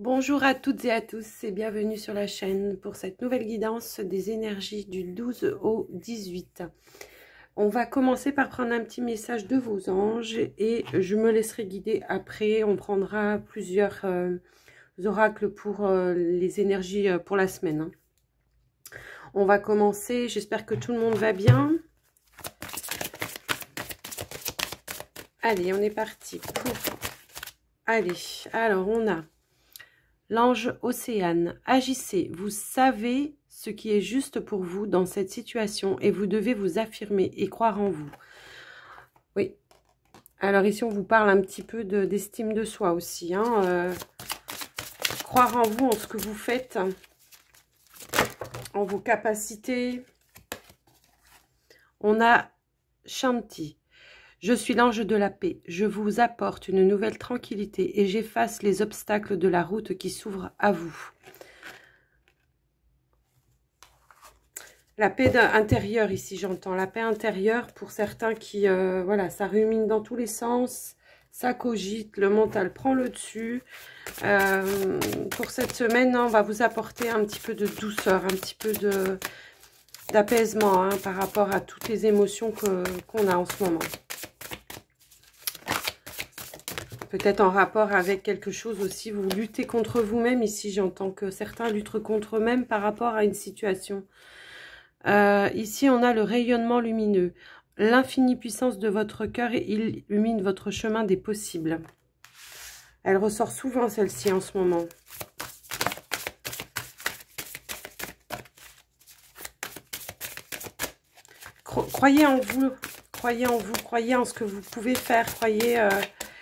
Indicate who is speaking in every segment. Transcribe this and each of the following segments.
Speaker 1: Bonjour à toutes et à tous et bienvenue sur la chaîne pour cette nouvelle guidance des énergies du 12 au 18. On va commencer par prendre un petit message de vos anges et je me laisserai guider après. On prendra plusieurs oracles pour les énergies pour la semaine. On va commencer, j'espère que tout le monde va bien. Allez, on est parti pour... Allez, alors on a... L'ange Océane, agissez, vous savez ce qui est juste pour vous dans cette situation et vous devez vous affirmer et croire en vous. Oui, alors ici on vous parle un petit peu d'estime de soi aussi. Croire en vous, en ce que vous faites, en vos capacités. On a Shanti. Je suis l'ange de la paix, je vous apporte une nouvelle tranquillité et j'efface les obstacles de la route qui s'ouvre à vous. La paix intérieure ici, j'entends. La paix intérieure pour certains qui, voilà, ça rumine dans tous les sens, ça cogite, le mental prend le dessus. Pour cette semaine, on va vous apporter un petit peu de douceur, un petit peu d'apaisement par rapport à toutes les émotions qu'on a en ce moment. Peut-être en rapport avec quelque chose aussi, vous luttez contre vous-même. Ici, j'entends que certains luttent contre eux-mêmes par rapport à une situation. Ici, on a le rayonnement lumineux. L'infinie puissance de votre cœur illumine votre chemin des possibles. Elle ressort souvent, celle-ci, en ce moment. Croyez en vous, croyez en vous, croyez en ce que vous pouvez faire, croyez...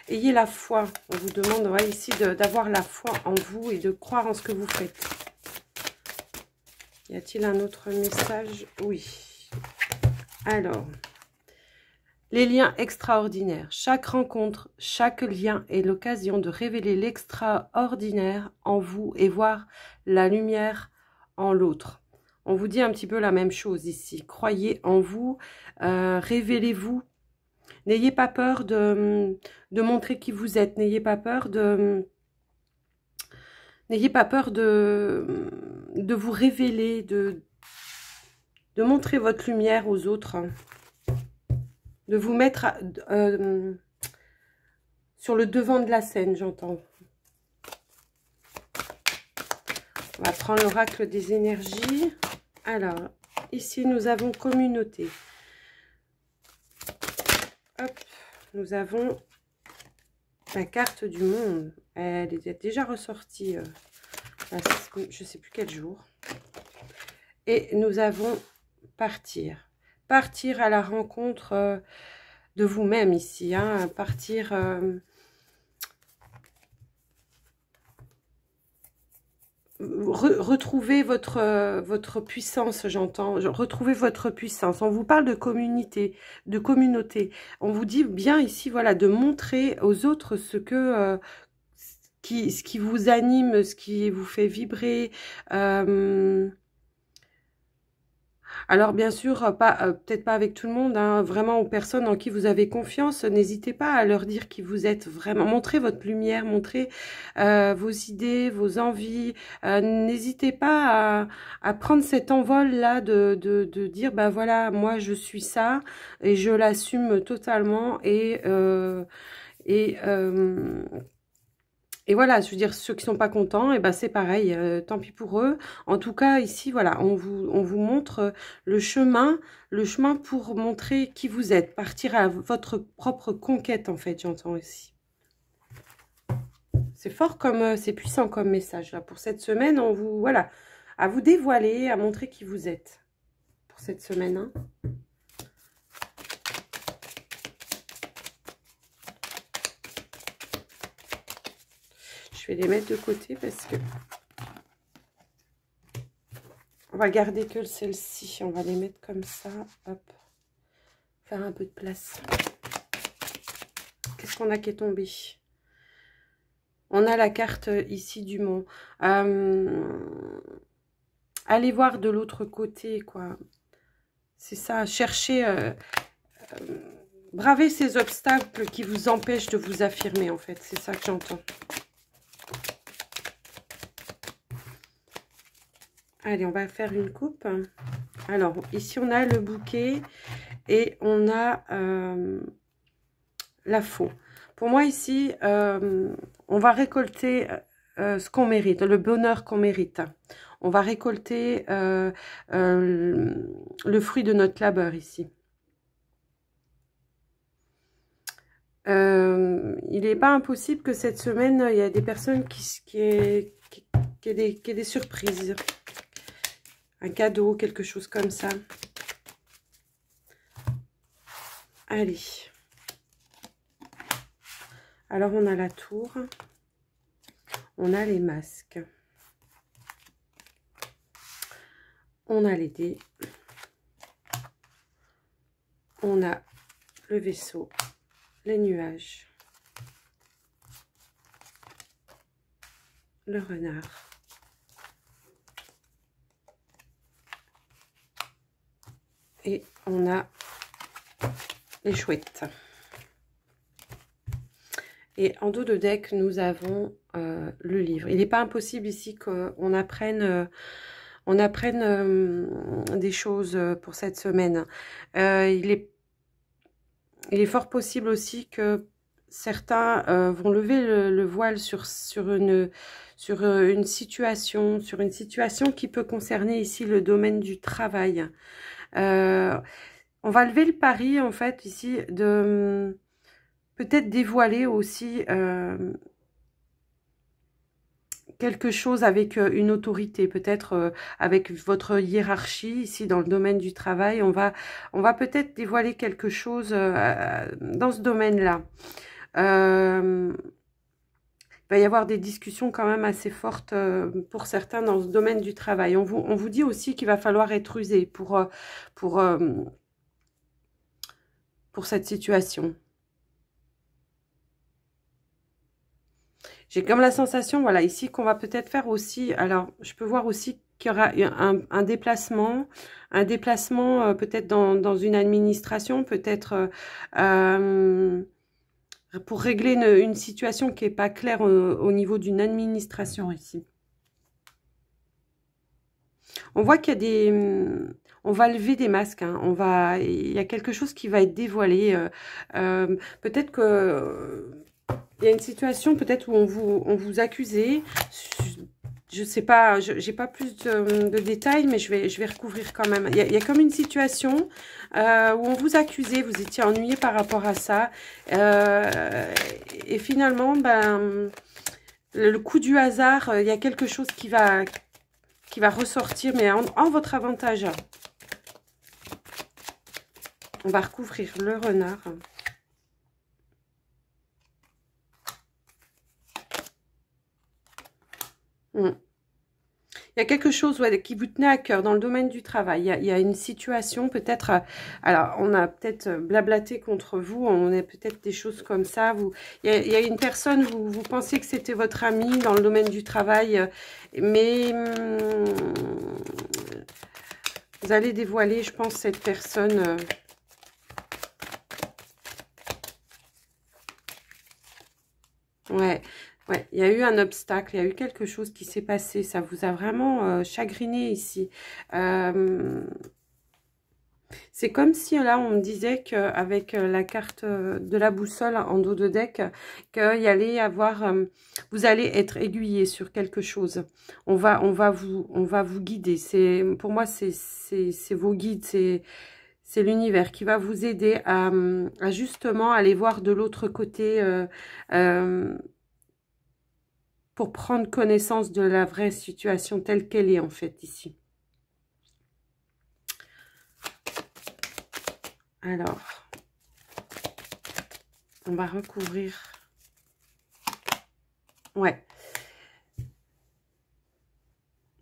Speaker 1: ayez la foi. On vous demande ici d'avoir la foi en vous et de croire en ce que vous faites. Y a-t-il un autre message? Oui. Alors, les liens extraordinaires. Chaque rencontre, chaque lien est l'occasion de révéler l'extraordinaire en vous et voir la lumière en l'autre. On vous dit un petit peu la même chose ici. Croyez en vous, révélez-vous. N'ayez pas peur de montrer qui vous êtes. N'ayez pas peur de vous révéler, de montrer votre lumière aux autres. De vous mettre sur le devant de la scène, j'entends. On va prendre l'oracle des énergies. Alors, ici, nous avons communauté. Hop, nous avons la carte du monde. Elle est déjà ressortie, je ne sais plus quel jour. Et nous avons partir. Partir à la rencontre de vous-même ici. Partir... Retrouvez votre puissance, j'entends. Retrouvez votre puissance. On vous parle de communauté. On vous dit bien ici, voilà, de montrer aux autres ce qui vous anime, ce qui vous fait vibrer. Alors bien sûr, peut-être pas avec tout le monde, vraiment aux personnes en qui vous avez confiance, n'hésitez pas à leur dire qui vous êtes vraiment. Montrez votre lumière, montrez vos idées, vos envies. N'hésitez pas à prendre cet envol-là de dire, ben voilà, moi je suis ça et je l'assume totalement et voilà, je veux dire, ceux qui sont pas contents, et ben c'est pareil, tant pis pour eux. En tout cas, ici, voilà, on vous montre le chemin pour montrer qui vous êtes. Partir à votre propre conquête, en fait, j'entends ici. C'est fort comme, c'est puissant comme message, là. Pour cette semaine, voilà, à vous dévoiler, à montrer qui vous êtes. Pour cette semaine, Je vais les mettre de côté parce que on va garder que celle-ci. On va les mettre comme ça. Hop. Faire un peu de place. Qu'est-ce qu'on a qui est tombé? On a la carte ici du mont. Allez voir de l'autre côté, quoi. C'est ça. Cherchez... bravez ces obstacles qui vous empêchent de vous affirmer, en fait. C'est ça que j'entends. Allez, on va faire une coupe. Alors, ici, on a le bouquet et on a la faux. Pour moi, ici, on va récolter ce qu'on mérite, le bonheur qu'on mérite. On va récolter le fruit de notre labeur ici. Il n'est pas impossible que cette semaine, il y a des personnes qui aient des surprises. Un cadeau, quelque chose comme ça. Allez. Alors, on a la tour. On a les masques. On a les dés. On a le vaisseau. Les nuages. Le renard. Et on a les chouettes. Et en dos de deck, nous avons le livre. Il n'est pas impossible ici qu'on apprenne, des choses pour cette semaine. Il est fort possible aussi que certains vont lever le voile sur une situation, qui peut concerner ici le domaine du travail. On va lever le pari, en fait, ici, de peut-être dévoiler aussi quelque chose avec une autorité, peut-être avec votre hiérarchie, ici, dans le domaine du travail. On va peut-être dévoiler quelque chose dans ce domaine-là. Il va y avoir des discussions quand même assez fortes pour certains dans ce domaine du travail. On vous dit aussi qu'il va falloir être rusé pour cette situation. J'ai comme la sensation, voilà, ici, qu'on va peut-être faire aussi, alors, je peux voir aussi qu'il y aura un déplacement peut-être dans une administration, peut-être pour régler une situation qui n'est pas claire au niveau d'une administration ici. On voit qu'il y a on va lever des masques, hein. Il y a quelque chose qui va être dévoilé. Peut-être que il y a une situation peut-être où on vous accusait. Je sais pas, j'ai pas plus de détails, mais je vais recouvrir quand même. Il y a comme une situation où on vous accusait, vous étiez ennuyé par rapport à ça. Et finalement, ben, le coup du hasard, il y a quelque chose qui va ressortir, mais en votre avantage. On va recouvrir le renard. Il y a quelque chose qui vous tenait à cœur dans le domaine du travail. Il y a une situation peut-être, alors on a peut-être blablaté contre vous, on a peut-être des choses comme ça. Il y a une personne, vous pensiez que c'était votre ami dans le domaine du travail, mais vous allez dévoiler, je pense, cette personne. Ouais. Ouais, il y a eu un obstacle, il y a eu quelque chose qui s'est passé. Ça vous a vraiment chagriné ici. C'est comme si là, on me disait qu'avec la carte de la boussole en dos de deck, qu'il y allait avoir... vous allez être aiguillé sur quelque chose. On va vous guider. Pour moi, c'est vos guides, c'est l'univers qui va vous aider à justement aller voir de l'autre côté... pour prendre connaissance de la vraie situation telle qu'elle est en fait ici. Alors, on va recouvrir. Ouais.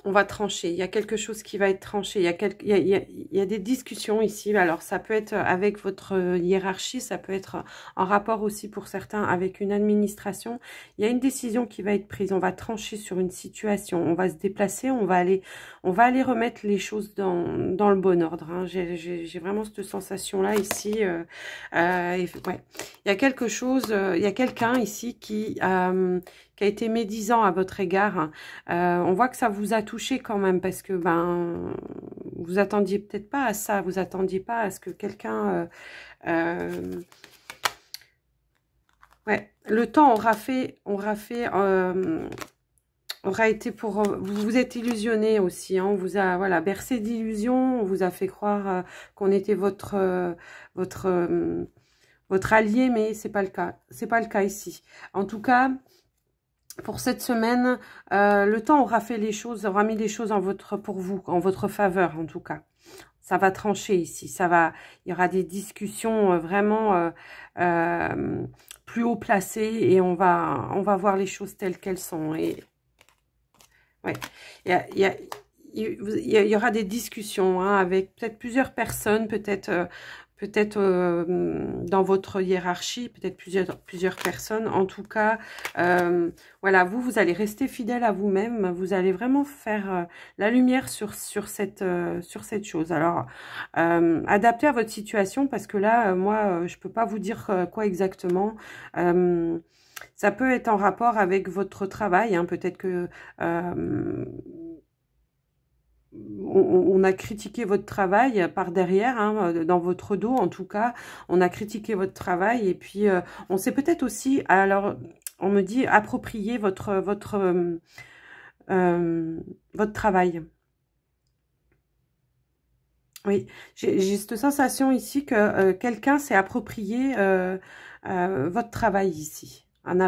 Speaker 1: On va trancher. Il y a quelque chose qui va être tranché. Il y a des discussions ici. Alors, ça peut être avec votre hiérarchie. Ça peut être en rapport aussi pour certains avec une administration. Il y a une décision qui va être prise. On va trancher sur une situation. On va se déplacer. On va aller remettre les choses dans le bon ordre. Hein. J'ai vraiment cette sensation-là ici. Ouais. Il y a quelque chose. Il y a quelqu'un ici qui qui a été médisant à votre égard. On voit que ça vous a touché quand même, parce que ben vous attendiez peut-être pas à ça, vous attendiez pas à ce que quelqu'un... ouais, le temps aura été pour... Vous vous êtes illusionné aussi, hein, on vous a voilà, bercé d'illusions, on vous a fait croire qu'on était votre allié, mais c'est pas le cas. C'est pas le cas ici. En tout cas, pour cette semaine, le temps aura fait les choses, aura mis les choses pour vous, en votre faveur, en tout cas. Ça va trancher ici. Il y aura des discussions vraiment plus haut placées, et on va voir les choses telles qu'elles sont. Et ouais, il y aura des discussions, hein, avec peut-être plusieurs personnes, peut-être dans votre hiérarchie, peut-être plusieurs personnes. En tout cas, voilà, vous allez rester fidèle à vous-même. Vous allez vraiment faire la lumière sur cette chose. Alors, adaptez à votre situation, parce que là, moi, je peux pas vous dire quoi exactement. Ça peut être en rapport avec votre travail, hein. Peut-être que on a critiqué votre travail par derrière, hein, dans votre dos en tout cas. On a critiqué votre travail, et puis on s'est peut-être aussi, alors on me dit, approprier votre travail. Oui, j'ai cette sensation ici que quelqu'un s'est approprié votre travail ici. On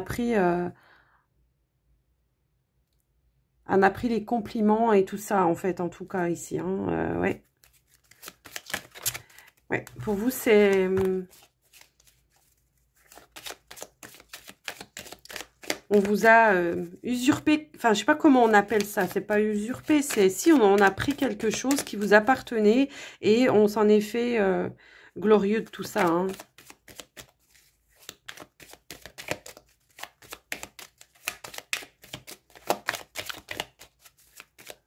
Speaker 1: a pris les compliments et tout ça, en fait, en tout cas, ici. Hein, ouais. Ouais, pour vous, c'est... On vous a usurpé, enfin, je sais pas comment on appelle ça, c'est pas usurpé, c'est si on a pris quelque chose qui vous appartenait, et on s'en est fait glorieux de tout ça, hein.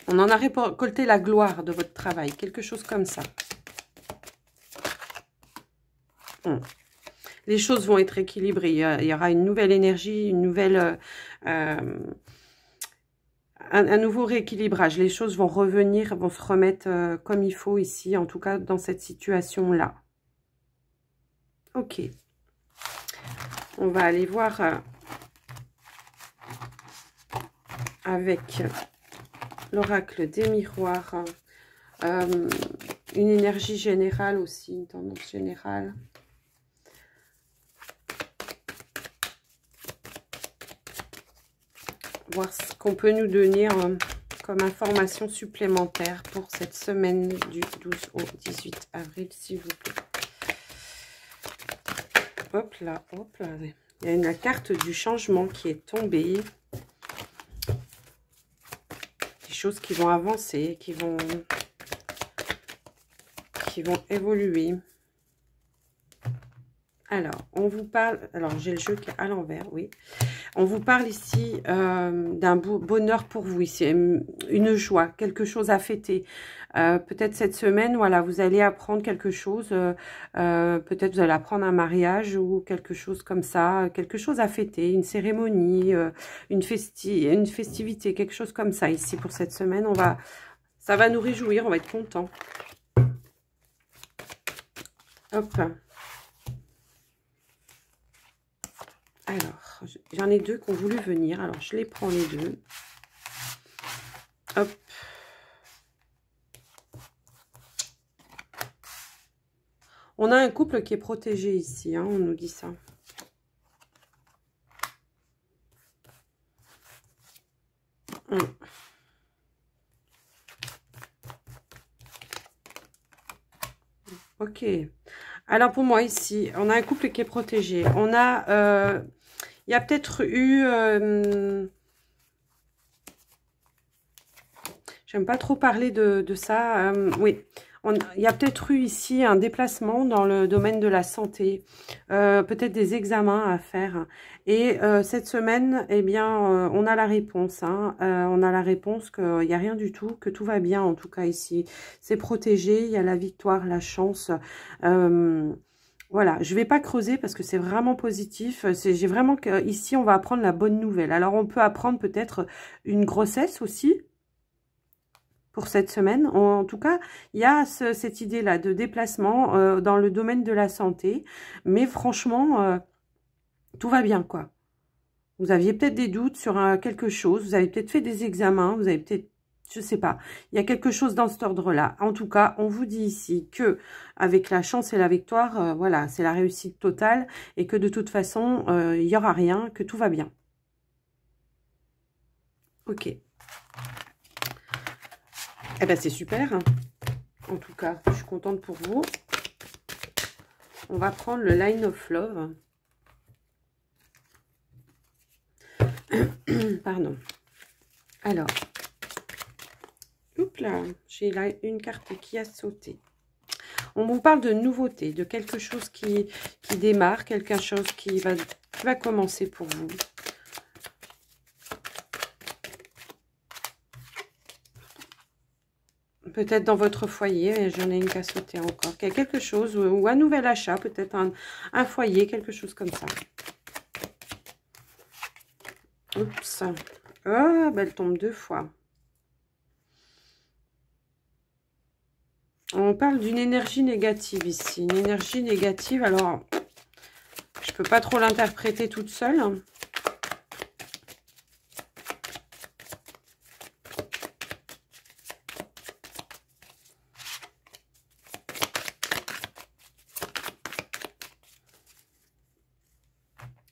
Speaker 1: On en a récolté la gloire de votre travail, quelque chose comme ça. Les choses vont être équilibrées. Il y aura une nouvelle énergie, une nouvelle, un nouveau rééquilibrage. Les choses vont revenir, vont se remettre comme il faut ici, en tout cas dans cette situation-là. Ok. On va aller voir avec l'oracle des miroirs, une énergie générale aussi, une tendance générale. Voir ce qu'on peut nous donner comme information supplémentaire pour cette semaine du 12 au 18 avril, s'il vous plaît. Hop là, hop là. Il y a la carte du changement qui est tombée. Des choses qui vont avancer, qui vont évoluer. Alors, on vous parle... Alors, j'ai le jeu qui est à l'envers, oui. On vous parle ici d'un bonheur pour vous, ici, une joie, quelque chose à fêter. Peut-être cette semaine, voilà, vous allez apprendre quelque chose. Peut-être vous allez apprendre un mariage ou quelque chose comme ça, quelque chose à fêter, une cérémonie, une festivité, quelque chose comme ça ici pour cette semaine. Ça va nous réjouir, on va être content. Hop. Alors, j'en ai deux qui ont voulu venir. Alors, je les prends les deux. Hop. On a un couple qui est protégé ici, hein, on nous dit ça. Ok. Alors, pour moi, ici, on a un couple qui est protégé. On a... il y a peut-être eu... j'aime pas trop parler de ça. Oui, il y a peut-être eu ici un déplacement dans le domaine de la santé. Peut-être des examens à faire. Et cette semaine, eh bien, on a la réponse. Hein. On a la réponse qu'il n'y a rien du tout, que tout va bien en tout cas ici. C'est protégé, il y a la victoire, la chance. Voilà, je ne vais pas creuser parce que c'est vraiment positif. J'ai vraiment que ici on va apprendre la bonne nouvelle. Alors on peut apprendre peut-être une grossesse aussi pour cette semaine. En tout cas, il y a cette idée-là de déplacement dans le domaine de la santé. Mais franchement, tout va bien, quoi. Vous aviez peut-être des doutes sur quelque chose. Vous avez peut-être fait des examens. Vous avez peut-être, je sais pas. Il y a quelque chose dans cet ordre-là. En tout cas, on vous dit ici que avec la chance et la victoire, voilà, c'est la réussite totale. Et que de toute façon, il n'y aura rien, que tout va bien. Ok. Eh ben, c'est super. En tout cas, je suis contente pour vous. On va prendre le Line of Love. Pardon. Alors. Oups là, j'ai là une carte qui a sauté. On vous parle de nouveauté, de quelque chose qui démarre, quelque chose qui va commencer pour vous. Peut-être dans votre foyer, j'en ai une qui a sauté encore. Quelque chose, ou un nouvel achat, peut-être un foyer, quelque chose comme ça. Oups. Oh, ben elle tombe 2 fois. On parle d'une énergie négative ici. Une énergie négative, alors, je ne peux pas trop l'interpréter toute seule.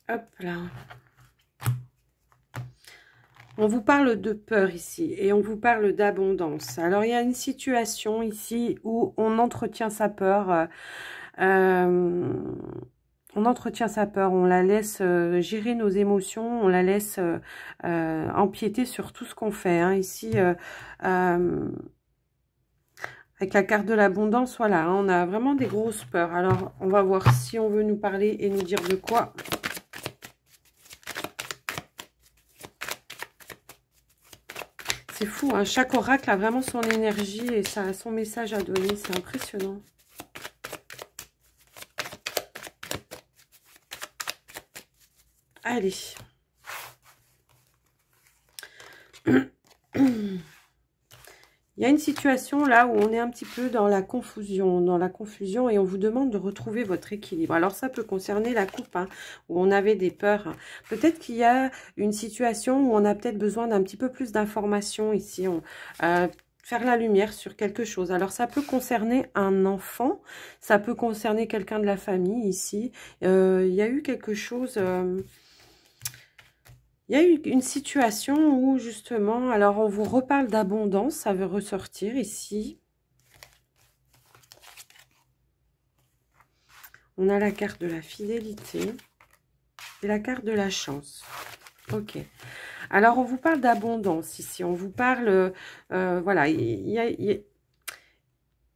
Speaker 1: Hop là. On vous parle de peur ici et on vous parle d'abondance. Alors, il y a une situation ici où on entretient sa peur. On entretient sa peur, on la laisse gérer nos émotions, on la laisse empiéter sur tout ce qu'on fait. Hein. Ici, avec la carte de l'abondance, voilà, hein, on a vraiment des grosses peurs. Alors, on va voir si on veut nous parler et nous dire de quoi. C'est fou, hein, chaque oracle a vraiment son énergie et ça a son message à donner, c'est impressionnant. Allez. Il y a une situation là où on est un petit peu dans la confusion et on vous demande de retrouver votre équilibre. Alors ça peut concerner la coupe, hein, où on avait des peurs. Peut-être qu'il y a une situation où on a peut-être besoin d'un petit peu plus d'informations ici. Faire la lumière sur quelque chose. Alors ça peut concerner un enfant, ça peut concerner quelqu'un de la famille ici. Il y a eu quelque chose... il y a eu une situation où, justement, alors on vous reparle d'abondance, ça veut ressortir ici. On a la carte de la fidélité et la carte de la chance. Ok. Alors, on vous parle d'abondance ici. On vous parle, voilà,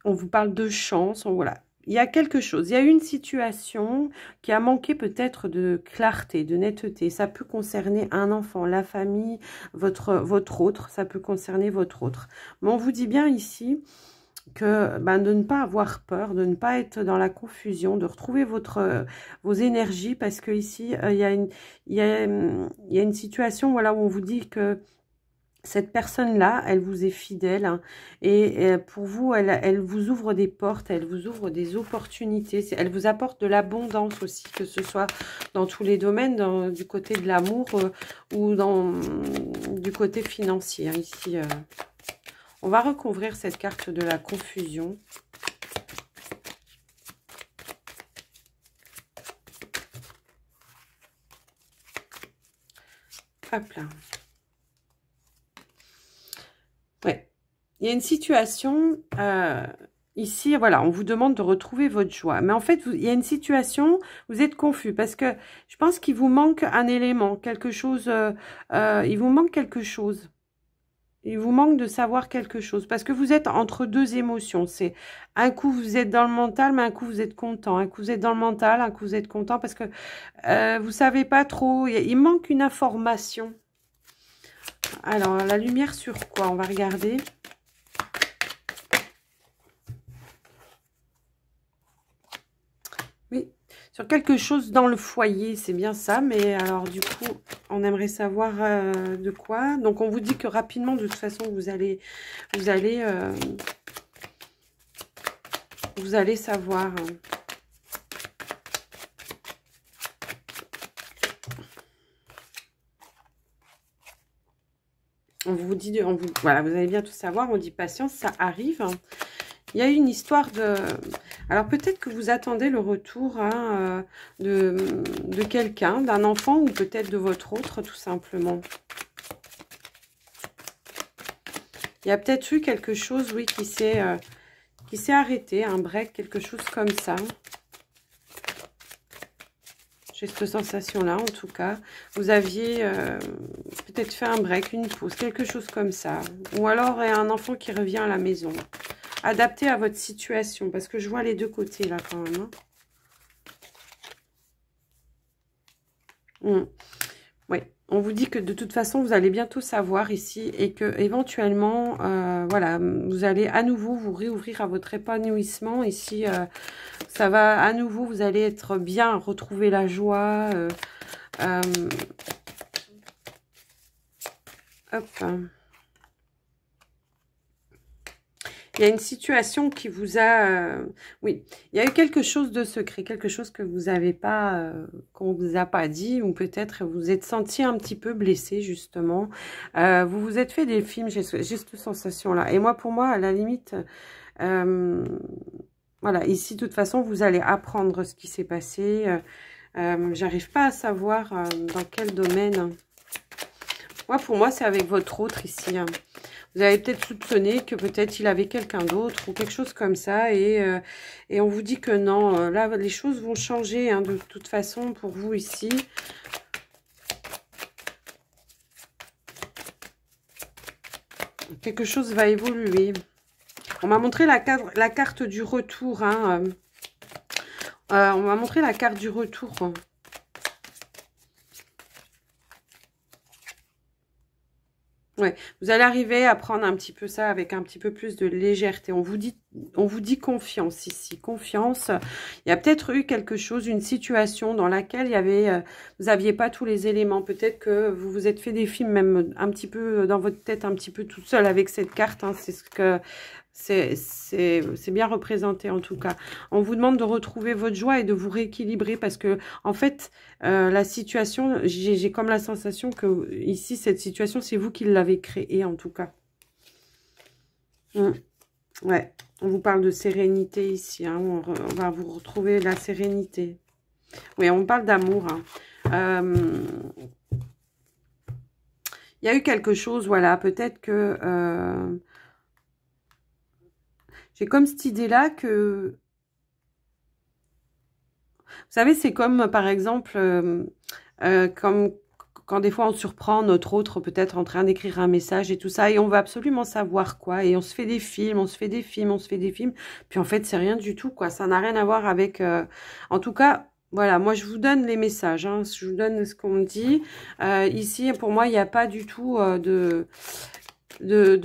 Speaker 1: on vous parle de chance, voilà. Il y a quelque chose, il y a une situation qui a manqué peut-être de clarté, de netteté. Ça peut concerner un enfant, la famille, votre autre, ça peut concerner votre autre. Mais on vous dit bien ici que de ne pas avoir peur, de ne pas être dans la confusion, de retrouver vos énergies, parce que ici, il y a une situation, voilà, où on vous dit que cette personne-là, elle vous est fidèle, hein, et pour vous, elle vous ouvre des portes, elle vous ouvre des opportunités, elle vous apporte de l'abondance aussi, que ce soit dans tous les domaines, du côté de l'amour ou du côté financier. Hein, ici, on va recouvrir cette carte de la confusion. Hop là. Ouais. Il y a une situation, ici, voilà, on vous demande de retrouver votre joie. Mais en fait, il y a une situation, vous êtes confus parce que je pense qu'il vous manque un élément, quelque chose, il vous manque quelque chose. Il vous manque de savoir quelque chose parce que vous êtes entre deux émotions. C'est un coup vous êtes dans le mental, mais un coup vous êtes content. Un coup vous êtes dans le mental, un coup vous êtes content parce que vous savez pas trop. Il manque une information. Alors, la lumière sur quoi? On va regarder. Oui, sur quelque chose dans le foyer, c'est bien ça. Mais alors, du coup, on aimerait savoir de quoi. Donc, on vous dit que rapidement, de toute façon, vous allez savoir. On vous dit, voilà, vous allez bien tout savoir. On dit patience, ça arrive. Il y a une histoire de... Alors, peut-être que vous attendez le retour hein, de quelqu'un, d'un enfant ou peut-être de votre autre, tout simplement. Il y a peut-être eu quelque chose, oui, qui s'est arrêté, un break, quelque chose comme ça. J'ai cette sensation-là, en tout cas. Vous aviez peut-être fait un break, une pause, quelque chose comme ça. Ou alors, il y a un enfant qui revient à la maison. Adapté à votre situation, parce que je vois les deux côtés, là, quand même. Hein. Oui, on vous dit que de toute façon, vous allez bientôt savoir ici et que éventuellement, voilà, vous allez à nouveau vous réouvrir à votre épanouissement. Ici, ça va à nouveau, vous allez être bien, retrouver la joie. Hop. Il y a une situation qui vous a... oui, il y a eu quelque chose de secret, quelque chose que vous n'avez pas, qu'on vous a pas dit, ou peut-être vous êtes senti un petit peu blessé, justement. Vous vous êtes fait des films, j'ai cette sensation-là. Et moi, pour moi, à la limite, voilà, ici, de toute façon, vous allez apprendre ce qui s'est passé. J'arrive pas à savoir dans quel domaine. Moi, pour moi, c'est avec votre autre ici, hein. Vous avez peut-être soupçonné que peut-être il avait quelqu'un d'autre ou quelque chose comme ça. Et on vous dit que non. Là, les choses vont changer hein, de toute façon pour vous ici. Quelque chose va évoluer. On m'a montré la carte du retour. Hein. On m'a montré la carte du retour. Ouais, vous allez arriver à prendre un petit peu ça avec un petit peu plus de légèreté. On vous dit confiance ici, confiance. Il y a peut-être eu quelque chose, une situation dans laquelle il y avait, vous n'aviez pas tous les éléments. Peut-être que vous vous êtes fait des films même un petit peu dans votre tête, un petit peu toute seule avec cette carte. Hein, c'est ce que c'est bien représenté en tout cas. On vous demande de retrouver votre joie et de vous rééquilibrer parce que en fait la situation, j'ai comme la sensation que ici cette situation c'est vous qui l'avez créée en tout cas. Ouais, on vous parle de sérénité ici, hein. On va vous retrouver la sérénité. Oui, on parle d'amour. Hein. Il y a eu quelque chose, voilà, peut-être que j'ai comme cette idée-là que... Vous savez, c'est comme, par exemple, comme quand des fois on surprend notre autre peut-être en train d'écrire un message et tout ça, et on veut absolument savoir quoi, et on se fait des films, on se fait des films, on se fait des films, puis en fait, c'est rien du tout, quoi. Ça n'a rien à voir avec... En tout cas... Voilà, moi je vous donne les messages, hein, je vous donne ce qu'on me dit. Ici, pour moi, il n'y a pas du tout de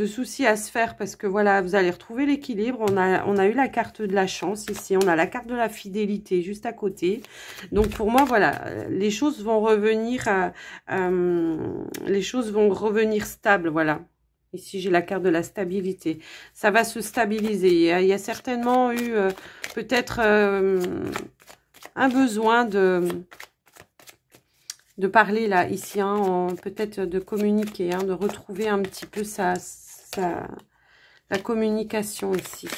Speaker 1: soucis à se faire parce que voilà, vous allez retrouver l'équilibre. On a eu la carte de la chance ici, on a la carte de la fidélité juste à côté. Donc pour moi, voilà, les choses vont revenir stables, voilà. Ici, j'ai la carte de la stabilité. Ça va se stabiliser. Il y a certainement eu peut-être un besoin de parler là, ici, hein, peut-être de communiquer, hein, de retrouver un petit peu la communication ici.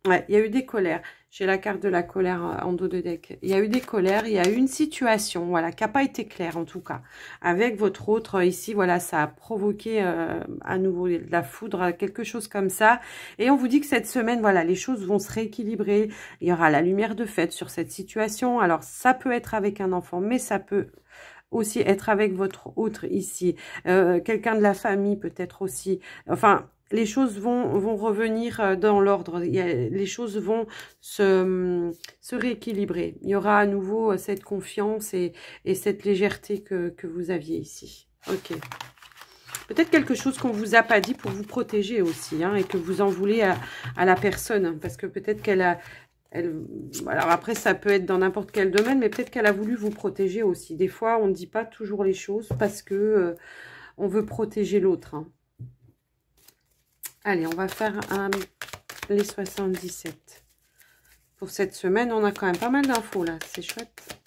Speaker 1: Ouais, il y a eu des colères. J'ai la carte de la colère en dos de deck. Il y a eu des colères, il y a eu une situation, voilà, qui n'a pas été claire en tout cas. Avec votre autre, ici, voilà, ça a provoqué à nouveau de la foudre, quelque chose comme ça. Et on vous dit que cette semaine, voilà, les choses vont se rééquilibrer. Il y aura la lumière de fête sur cette situation. Alors, ça peut être avec un enfant, mais ça peut aussi être avec votre autre ici. Quelqu'un de la famille peut-être aussi. Enfin... Les choses vont revenir dans l'ordre. Les choses vont se rééquilibrer. Il y aura à nouveau cette confiance et cette légèreté que vous aviez ici. Ok. Peut-être quelque chose qu'on ne vous a pas dit pour vous protéger aussi, hein, et que vous en voulez à la personne. Hein, parce que peut-être qu'elle a... alors après, ça peut être dans n'importe quel domaine, mais peut-être qu'elle a voulu vous protéger aussi. Des fois, on ne dit pas toujours les choses parce que on veut protéger l'autre. Hein. Allez, on va faire les 77. Pour cette semaine, on a quand même pas mal d'infos là. C'est chouette.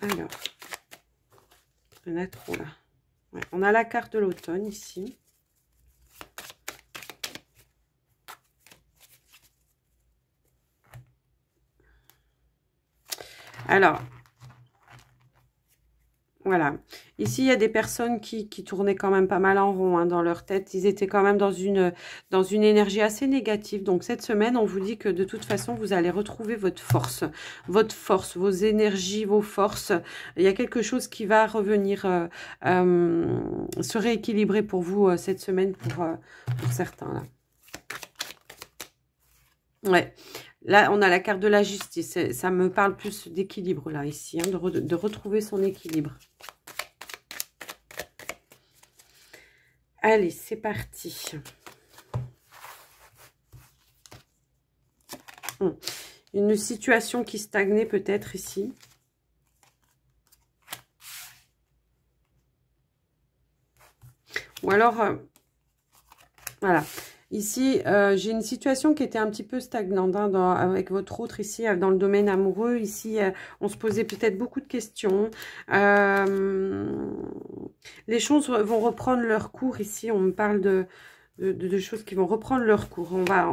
Speaker 1: Alors, il y en a trop là. Ouais, on a la carte de l'automne ici. Alors, voilà. Ici, il y a des personnes qui tournaient quand même pas mal en rond hein, dans leur tête. Ils étaient quand même dans une énergie assez négative. Donc, cette semaine, on vous dit que de toute façon, vous allez retrouver votre force, vos énergies, vos forces. Il y a quelque chose qui va revenir se rééquilibrer pour vous cette semaine pour certains. Là. Ouais. Là, on a la carte de la justice. Ça me parle plus d'équilibre, là, ici, hein, de retrouver son équilibre. Allez, c'est parti. Une situation qui stagnait peut-être ici. Ou alors, voilà. Ici, j'ai une situation qui était un petit peu stagnante hein, avec votre autre ici, dans le domaine amoureux. Ici, on se posait peut-être beaucoup de questions. Les choses vont reprendre leur cours ici. On me parle de choses qui vont reprendre leur cours. On va...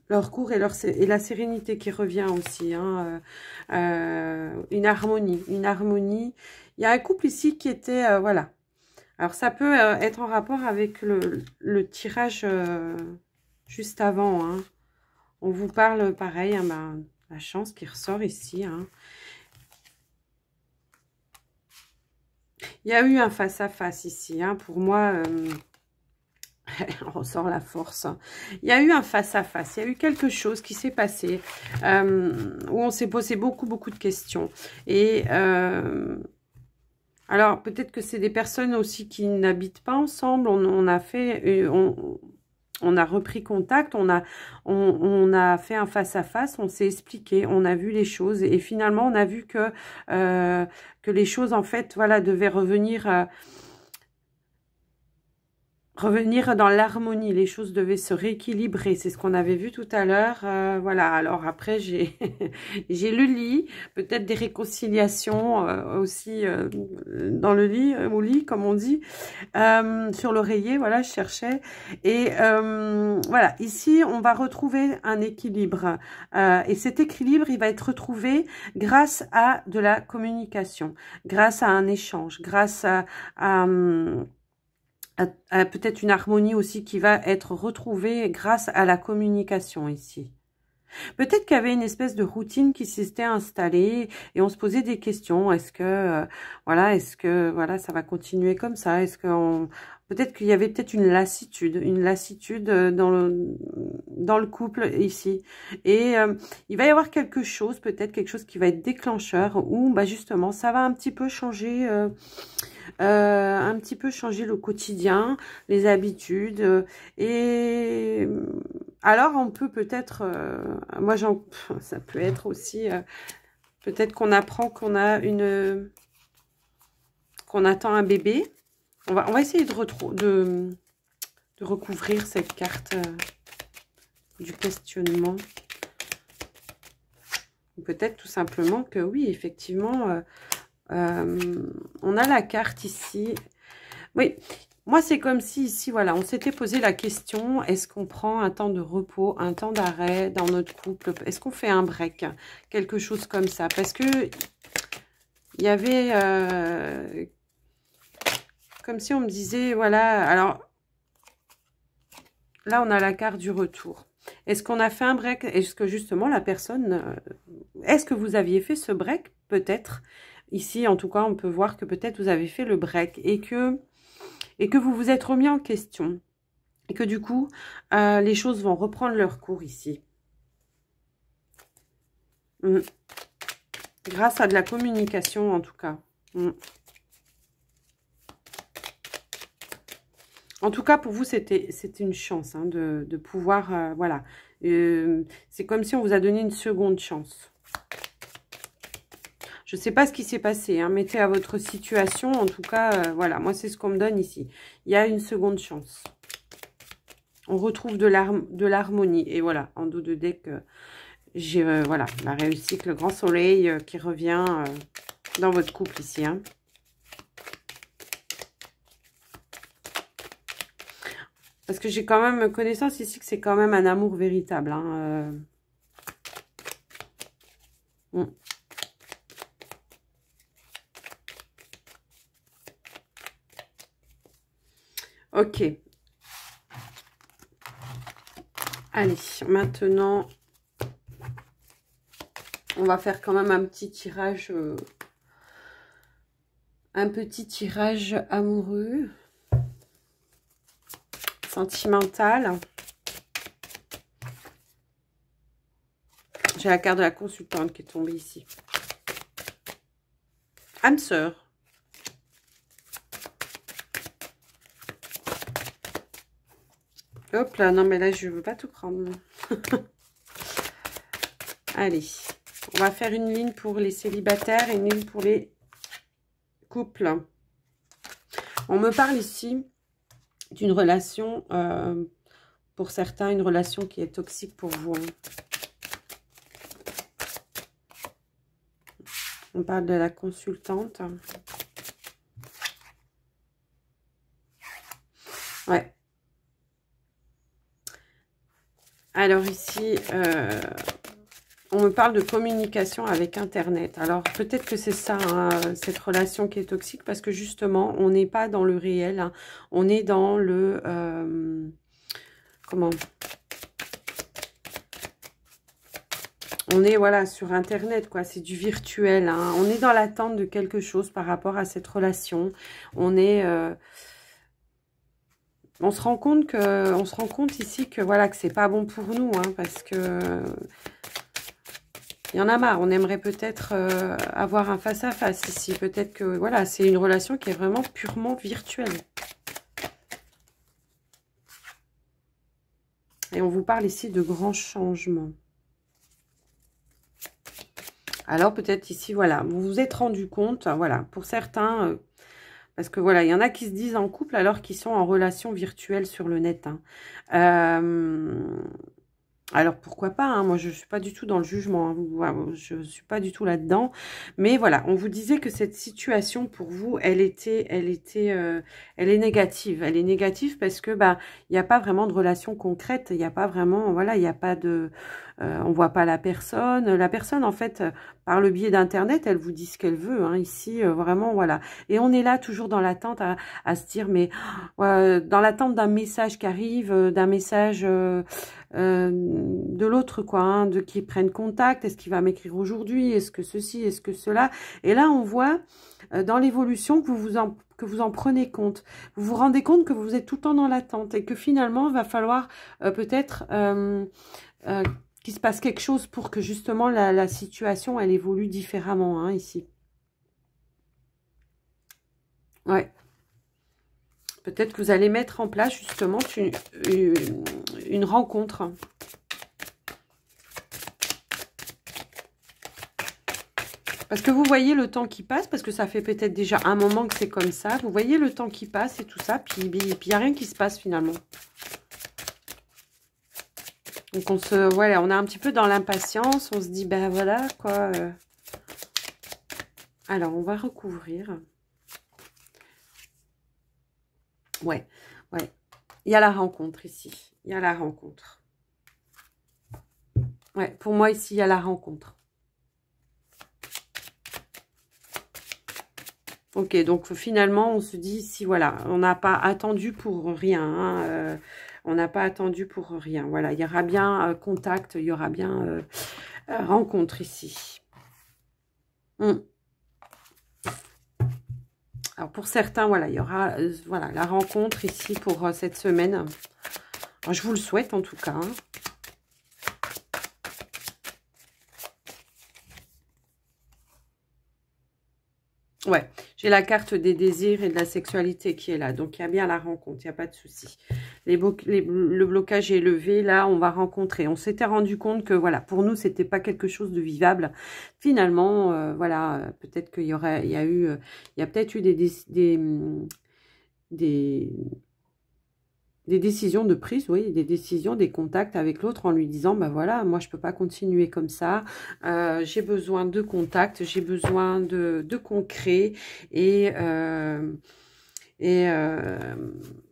Speaker 1: leur cours et la sérénité qui revient aussi. Hein, une harmonie. Il y a un couple ici qui était... voilà. Alors, ça peut être en rapport avec le tirage juste avant. Hein. On vous parle pareil, hein, ben, la chance qui ressort ici. Hein. Il y a eu un face-à-face ici. Hein. Pour moi, on ressort la force. Hein. Il y a eu un face-à-face. Il y a eu quelque chose qui s'est passé où on s'est posé beaucoup de questions. Et... alors, peut-être que c'est des personnes aussi qui n'habitent pas ensemble. On a repris contact, on a fait un face-à-face, on s'est expliqué, on a vu les choses. Et finalement, on a vu que les choses, en fait, voilà, devaient revenir dans l'harmonie, les choses devaient se rééquilibrer, c'est ce qu'on avait vu tout à l'heure, voilà, alors après j'ai j'ai le lit, peut-être des réconciliations aussi dans le lit, au lit comme on dit, sur l'oreiller, voilà, je cherchais, et voilà, ici on va retrouver un équilibre, et cet équilibre il va être retrouvé grâce à de la communication, grâce à un échange, grâce à peut-être une harmonie aussi qui va être retrouvée grâce à la communication ici. Peut-être qu'il y avait une espèce de routine qui s'était installée et on se posait des questions. Est-ce que voilà, ça va continuer comme ça? Est-ce que peut-être qu'il y avait peut-être une lassitude dans le couple ici. Et il va y avoir quelque chose, peut-être quelque chose qui va être déclencheur où bah justement ça va un petit peu changer. Le quotidien, les habitudes, et alors on peut peut-être, ça peut être aussi, peut-être qu'on apprend qu'on attend un bébé. On va essayer de recouvrir cette carte du questionnement. Peut-être tout simplement que oui, effectivement, on a la carte ici. Oui, moi c'est comme si ici, voilà, on s'était posé la question, est-ce qu'on prend un temps de repos, un temps d'arrêt dans notre couple? Est-ce qu'on fait un break? Quelque chose comme ça. Parce que il y avait... comme si on me disait, voilà, alors là on a la carte du retour. Est-ce qu'on a fait un break? Est-ce que justement la personne... est-ce que vous aviez fait ce break? Peut-être. Ici, en tout cas, on peut voir que peut-être vous avez fait le break et que vous vous êtes remis en question. Et que du coup, les choses vont reprendre leur cours ici. Mm. Grâce à de la communication, en tout cas. Mm. En tout cas, pour vous, c'était une chance hein, de pouvoir... voilà. C'est comme si on vous a donné une seconde chance. Je ne sais pas ce qui s'est passé. Hein. Mettez à votre situation. En tout cas, voilà. Moi, c'est ce qu'on me donne ici. Il y a une seconde chance. On retrouve de l'harmonie. Et voilà, en dos de deck, j'ai voilà, la réussite, le grand soleil qui revient dans votre couple ici. Hein. Parce que j'ai quand même connaissance ici que c'est quand même un amour véritable. Hein. Ok. Allez, maintenant, on va faire quand même un petit tirage amoureux, sentimental. J'ai la carte de la consultante qui est tombée ici. Âme sœur. Hop là, non mais là je veux pas tout prendre. Allez, on va faire une ligne pour les célibataires et une ligne pour les couples. On me parle ici d'une relation, pour certains, une relation qui est toxique pour vous. Hein. On parle de la consultante. Ouais. Alors ici, on me parle de communication avec Internet. Alors peut-être que c'est ça, hein, cette relation qui est toxique, parce que justement, on n'est pas dans le réel. Hein. On est dans le... comment ? On est, voilà, sur Internet, quoi. C'est du virtuel. Hein. On est dans l'attente de quelque chose par rapport à cette relation. On est... on se rend compte ici que, voilà, que c'est pas bon pour nous, hein, parce que... Il y en a marre. On aimerait peut-être avoir un face-à-face ici. Peut-être que, voilà, c'est une relation qui est vraiment purement virtuelle. Et on vous parle ici de grands changements. Alors peut-être ici, voilà, vous vous êtes rendu compte, voilà, pour certains, parce que voilà, il y en a qui se disent en couple alors qu'ils sont en relation virtuelle sur le net. Hein. Alors pourquoi pas, hein, moi je ne suis pas du tout dans le jugement, hein, je ne suis pas du tout là-dedans. Mais voilà, on vous disait que cette situation pour vous, elle est négative. Elle est négative parce que bah il n'y a pas vraiment de relation concrète, il n'y a pas vraiment, voilà, il n'y a pas de... on voit pas la personne. La personne, en fait, par le biais d'Internet, elle vous dit ce qu'elle veut. Hein, ici, vraiment, voilà. Et on est là toujours dans l'attente à se dire, mais dans l'attente d'un message qui arrive, d'un message de l'autre, quoi, hein, de qui prennent contact. Est-ce qu'il va m'écrire aujourd'hui? Est-ce que ceci? Est-ce que cela? Et là, on voit dans l'évolution que vous en prenez compte. Vous vous rendez compte que vous êtes tout le temps dans l'attente et que finalement, il va falloir peut-être... qu'il se passe quelque chose pour que justement la situation, elle évolue différemment, hein, ici. Ouais. Peut-être que vous allez mettre en place justement une rencontre. Parce que vous voyez le temps qui passe, parce que ça fait peut-être déjà un moment que c'est comme ça. Vous voyez le temps qui passe et tout ça, puis il n'y a rien qui se passe finalement. Donc voilà, on est un petit peu dans l'impatience, on se dit, ben voilà, quoi. Alors, on va recouvrir. Ouais. Il y a la rencontre ici. Il y a la rencontre. Ouais, pour moi, ici, il y a la rencontre. Ok, donc finalement, on se dit ici, voilà, on n'a pas attendu pour rien. Hein, on n'a pas attendu pour rien. Voilà, il y aura bien contact, il y aura bien rencontre ici. Alors pour certains, voilà, il y aura voilà, la rencontre ici pour cette semaine. Alors, je vous le souhaite en tout cas. Hein. Ouais, j'ai la carte des désirs et de la sexualité qui est là. Donc, il y a bien la rencontre, il n'y a pas de souci. Le blocage est levé. Là, on va rencontrer. On s'était rendu compte que, voilà, pour nous, c'était pas quelque chose de vivable. Finalement, voilà, peut-être qu'il y aurait, il y a peut-être eu des décisions de prise, oui, des décisions, des contacts avec l'autre en lui disant, ben voilà, moi je peux pas continuer comme ça, j'ai besoin de contacts, j'ai besoin de concret et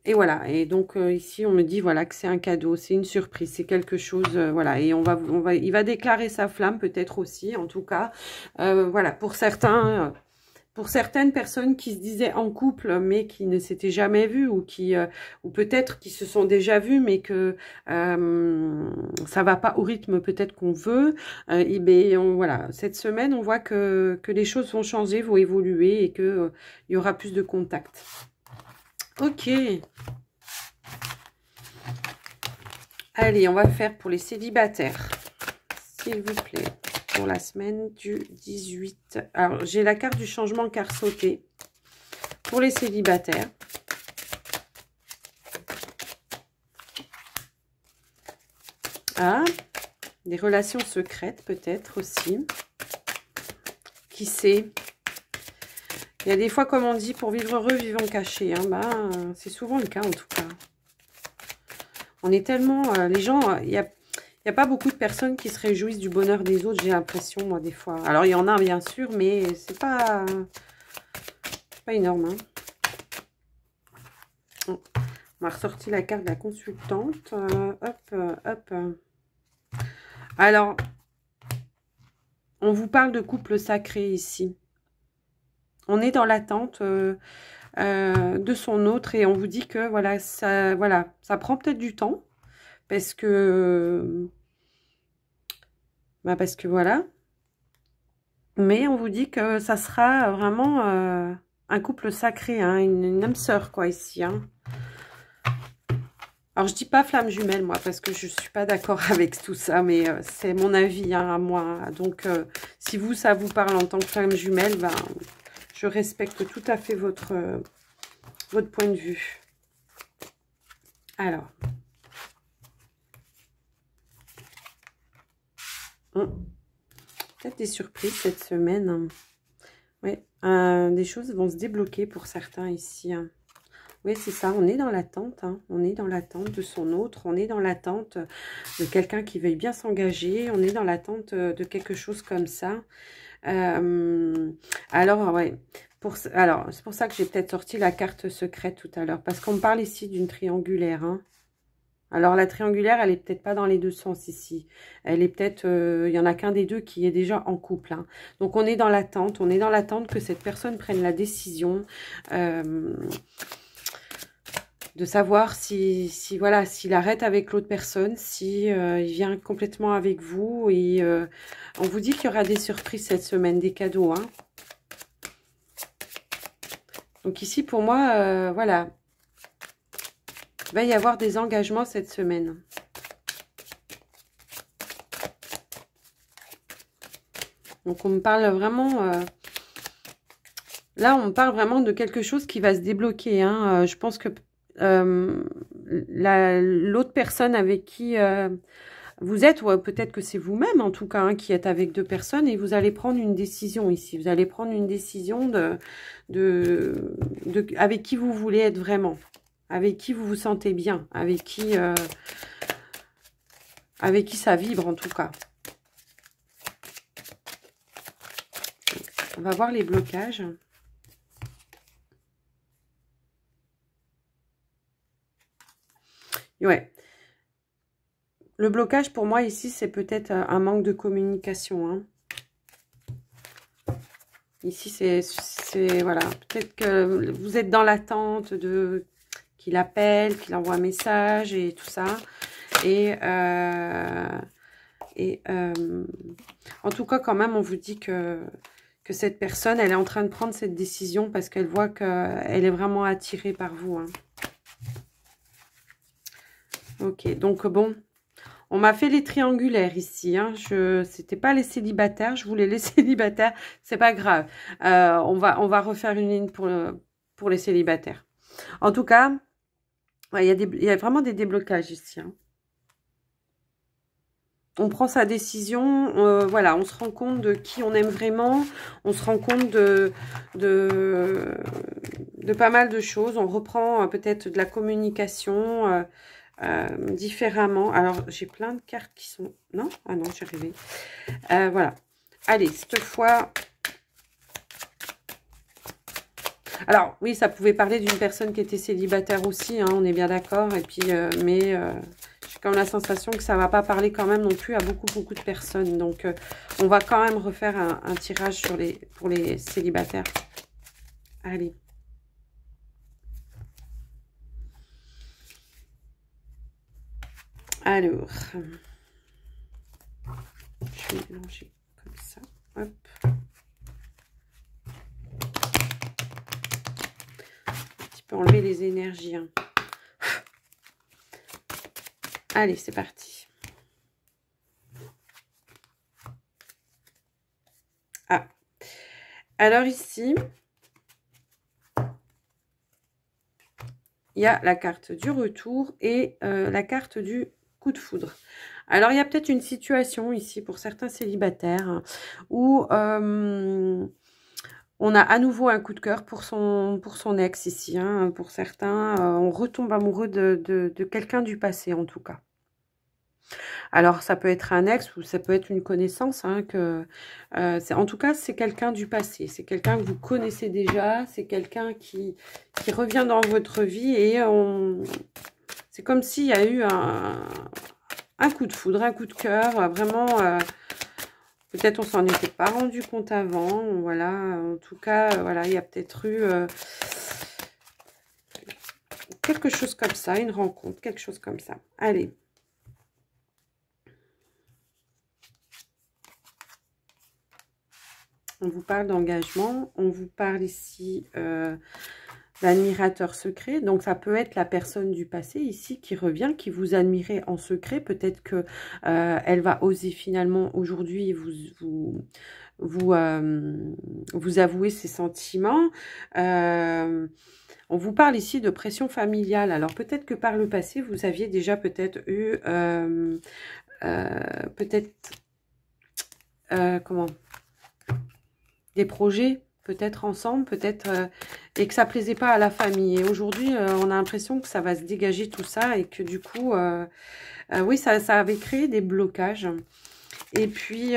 Speaker 1: voilà. Et donc ici on me dit voilà que c'est un cadeau, c'est une surprise, c'est quelque chose, voilà. Et il va déclarer sa flamme peut-être aussi, en tout cas, voilà, pour certains. Pour certaines personnes qui se disaient en couple mais qui ne s'étaient jamais vues ou peut-être qui se sont déjà vues mais que ça va pas au rythme peut-être qu'on veut, et ben voilà, cette semaine on voit que les choses vont changer, vont évoluer et que il y aura plus de contact. Ok. Allez, on va faire pour les célibataires, s'il vous plaît. Pour la semaine du 18. Alors, j'ai la carte du changement car sauté pour les célibataires. Ah, des relations secrètes peut-être aussi. Qui sait? Il y a des fois, comme on dit, pour vivre heureux, vivons cachés. Hein, bah, c'est souvent le cas en tout cas. On est tellement... les gens, il n'y a pas beaucoup de personnes qui se réjouissent du bonheur des autres, j'ai l'impression, moi, des fois. Alors, il y en a, bien sûr, mais c'est pas énorme. Hein. On m'a ressorti la carte de la consultante. Hop. Alors, on vous parle de couple sacré ici. On est dans l'attente de son autre et on vous dit que, voilà, ça prend peut-être du temps. Parce que voilà. Mais on vous dit que ça sera vraiment un couple sacré, hein, une âme sœur, quoi, ici. Hein. Alors, je dis pas flamme jumelle, moi, parce que je suis pas d'accord avec tout ça, mais c'est mon avis, hein, à moi. Donc, si vous, ça vous parle en tant que flamme jumelle, ben, je respecte tout à fait votre point de vue. Alors... Peut-être des surprises cette semaine. Oui, des choses vont se débloquer pour certains ici. Hein. Oui, c'est ça, on est dans l'attente. Hein. On est dans l'attente de son autre. On est dans l'attente de quelqu'un qui veuille bien s'engager. On est dans l'attente de quelque chose comme ça. Alors, ouais. Alors, c'est pour ça que j'ai peut-être sorti la carte secrète tout à l'heure. Parce qu'on me parle ici d'une triangulaire. Hein. Alors, la triangulaire, elle est peut-être pas dans les deux sens ici. Elle est peut-être... il y en a qu'un des deux qui est déjà en couple. Hein. Donc, on est dans l'attente. On est dans l'attente que cette personne prenne la décision de savoir voilà, s'il arrête avec l'autre personne, si il vient complètement avec vous. Et on vous dit qu'il y aura des surprises cette semaine, des cadeaux. Hein. Donc, ici, pour moi, voilà... Il va y avoir des engagements cette semaine. Donc, on me parle vraiment... là, on me parle vraiment de quelque chose qui va se débloquer. Hein. Je pense que l'autre personne avec qui vous êtes, ou peut-être que c'est vous-même, en tout cas, hein, qui êtes avec deux personnes, et vous allez prendre une décision ici. Vous allez prendre une décision avec qui vous voulez être vraiment. Avec qui vous vous sentez bien, avec qui ça vibre en tout cas. On va voir les blocages. Ouais. Le blocage pour moi ici, c'est peut-être un manque de communication. Hein. Ici, c'est voilà. Peut-être que vous êtes dans l'attente de... qu'il appelle, qu'il envoie un message et tout ça. Et en tout cas, quand même, on vous dit que cette personne, elle est en train de prendre cette décision parce qu'elle voit qu'elle est vraiment attirée par vous. Hein. Ok, donc bon, On m'a fait les triangulaires ici. Hein. C'était pas les célibataires. Je voulais les célibataires. C'est pas grave. On va refaire une ligne pour les célibataires. En tout cas, ouais, il y a vraiment des déblocages ici. Hein. On prend sa décision, voilà, on se rend compte de qui on aime vraiment, on se rend compte de pas mal de choses. On reprend peut-être de la communication différemment. Alors, j'ai plein de cartes qui sont... Non? Ah non, j'ai rêvé. Voilà. Allez, cette fois... Alors, oui, ça pouvait parler d'une personne qui était célibataire aussi, hein, on est bien d'accord. Et puis, mais j'ai comme la sensation que ça ne va pas parler quand même non plus à beaucoup de personnes. Donc, on va quand même refaire un tirage pour les célibataires. Allez. Alors, je vais mélanger comme ça. Hop. Enlever les énergies. Hein. Allez, c'est parti. Ah. Alors ici, il y a la carte du retour et la carte du coup de foudre. Alors, il y a peut-être une situation ici pour certains célibataires où... on a à nouveau un coup de cœur pour son ex ici. Hein. Pour certains, on retombe amoureux de quelqu'un du passé, en tout cas. Alors, ça peut être un ex ou ça peut être une connaissance. Hein, en tout cas, c'est quelqu'un du passé. C'est quelqu'un que vous connaissez déjà. C'est quelqu'un qui revient dans votre vie. Et c'est comme s'il y a eu un coup de foudre, un coup de cœur. Vraiment... peut-être on s'en était pas rendu compte avant, voilà. En tout cas, voilà, il y a peut-être eu quelque chose comme ça, une rencontre, quelque chose comme ça. Allez. On vous parle d'engagement, on vous parle ici d'admirateur secret. Donc, ça peut être la personne du passé ici qui revient, qui vous admirait en secret. Peut-être que elle va oser finalement aujourd'hui vous avouer ses sentiments. On vous parle ici de pression familiale. Alors, peut-être que par le passé, vous aviez déjà peut-être eu... comment, des projets peut-être ensemble, peut-être et que ça plaisait pas à la famille. Et aujourd'hui, on a l'impression que ça va se dégager tout ça et que du coup, oui, ça avait créé des blocages. Et puis,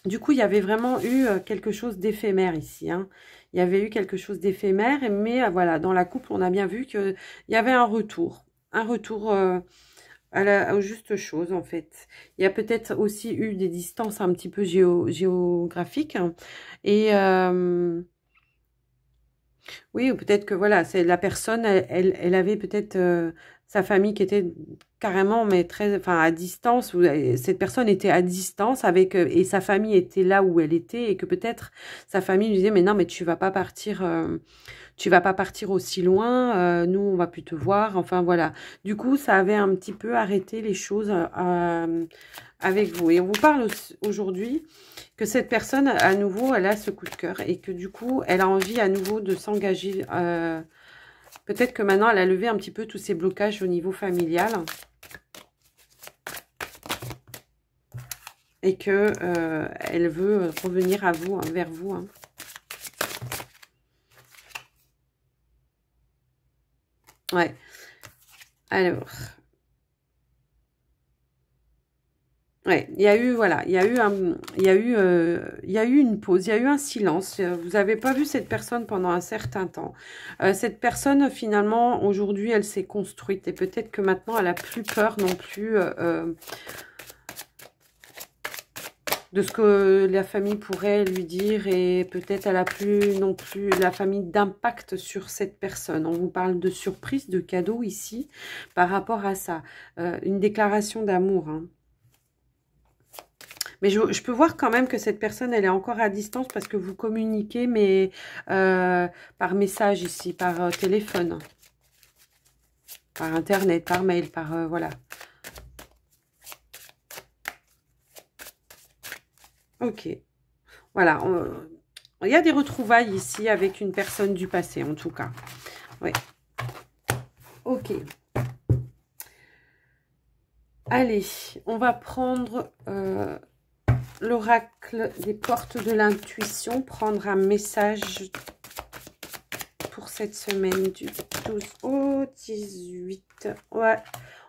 Speaker 1: du coup, il y avait vraiment eu quelque chose d'éphémère ici. Hein. Il y avait eu quelque chose d'éphémère, mais voilà, dans la couple, on a bien vu qu'il y avait un retour aux justes choses, en fait. Il y a peut-être aussi eu des distances un petit peu géographiques. Hein. Et oui, ou peut-être que voilà, c'est la personne, elle avait peut-être sa famille qui était carrément, mais très, enfin, à distance. Cette personne était à distance avec et sa famille était là où elle était et que peut-être sa famille lui disait, mais non, mais tu vas pas partir. Tu vas pas partir aussi loin, nous on va plus te voir, enfin voilà. Du coup, ça avait un petit peu arrêté les choses avec vous. Et on vous parle aujourd'hui que cette personne, à nouveau, elle a ce coup de cœur et que du coup, elle a envie à nouveau de s'engager. Peut-être que maintenant, elle a levé un petit peu tous ces blocages au niveau familial. Et que elle veut revenir à vous, hein, vers vous. Hein. Ouais. Alors. Ouais, il y a eu, voilà, il y a eu une pause, il y a eu un silence. Vous n'avez pas vu cette personne pendant un certain temps. Cette personne, finalement, aujourd'hui, elle s'est construite. Et peut-être que maintenant, elle n'a plus peur non plus de ce que la famille pourrait lui dire. Et peut-être elle n'a plus non plus la famille d'impact sur cette personne. On vous parle de surprise, de cadeau ici, par rapport à ça. Une déclaration d'amour, hein. Mais je peux voir quand même que cette personne, elle est encore à distance parce que vous communiquez, mais par message ici, par téléphone, par internet, par mail, par voilà. Ok. Voilà. Il y a des retrouvailles ici avec une personne du passé, en tout cas. Oui. Ok. Allez, on va prendre l'oracle des portes de l'intuition, prendre un message pour cette semaine du 12 au 18. Ouais,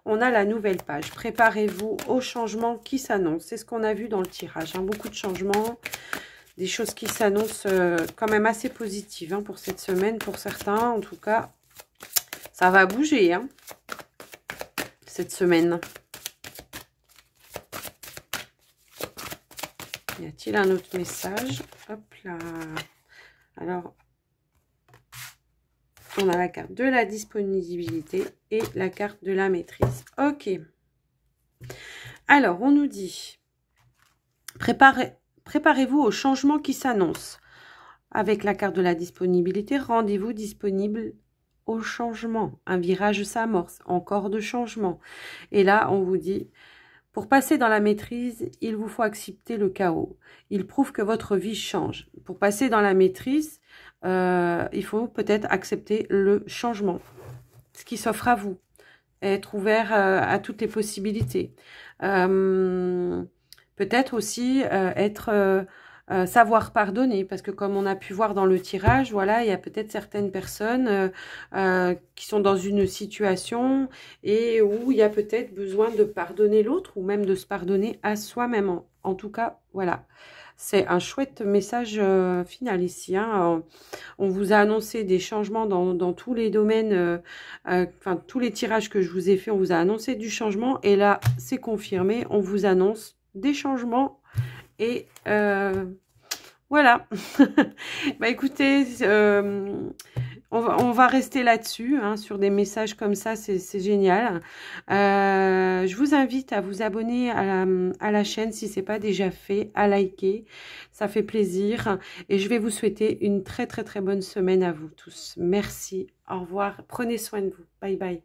Speaker 1: on a la nouvelle page. Préparez-vous au changement qui s'annonce. C'est ce qu'on a vu dans le tirage. Hein. Beaucoup de changements, des choses qui s'annoncent quand même assez positives hein, pour cette semaine. Pour certains, en tout cas, ça va bouger hein, cette semaine. Y a-t-il un autre message? Hop là. Alors, on a la carte de la disponibilité et la carte de la maîtrise. Ok. Alors, on nous dit, préparez-vous au changement qui s'annonce. Avec la carte de la disponibilité, rendez-vous disponible au changement. Un virage s'amorce, encore de changement. Et là, on vous dit, pour passer dans la maîtrise, il vous faut accepter le chaos. Il prouve que votre vie change. Pour passer dans la maîtrise, il faut peut-être accepter le changement, ce qui s'offre à vous. Être ouvert à toutes les possibilités. Peut-être aussi savoir pardonner, parce que comme on a pu voir dans le tirage, voilà, il y a peut-être certaines personnes qui sont dans une situation et où il y a peut-être besoin de pardonner l'autre ou même de se pardonner à soi-même. En tout cas, voilà. C'est un chouette message final ici. Hein. On vous a annoncé des changements dans tous les domaines, enfin tous les tirages que je vous ai fait, on vous a annoncé du changement. Et là, c'est confirmé, on vous annonce des changements. Et voilà. Bah écoutez, on va rester là-dessus, hein, sur des messages comme ça, c'est génial. Je vous invite à vous abonner à la chaîne si ce n'est pas déjà fait, à liker, ça fait plaisir. Et je vais vous souhaiter une très très très bonne semaine à vous tous. Merci, au revoir, prenez soin de vous, bye bye.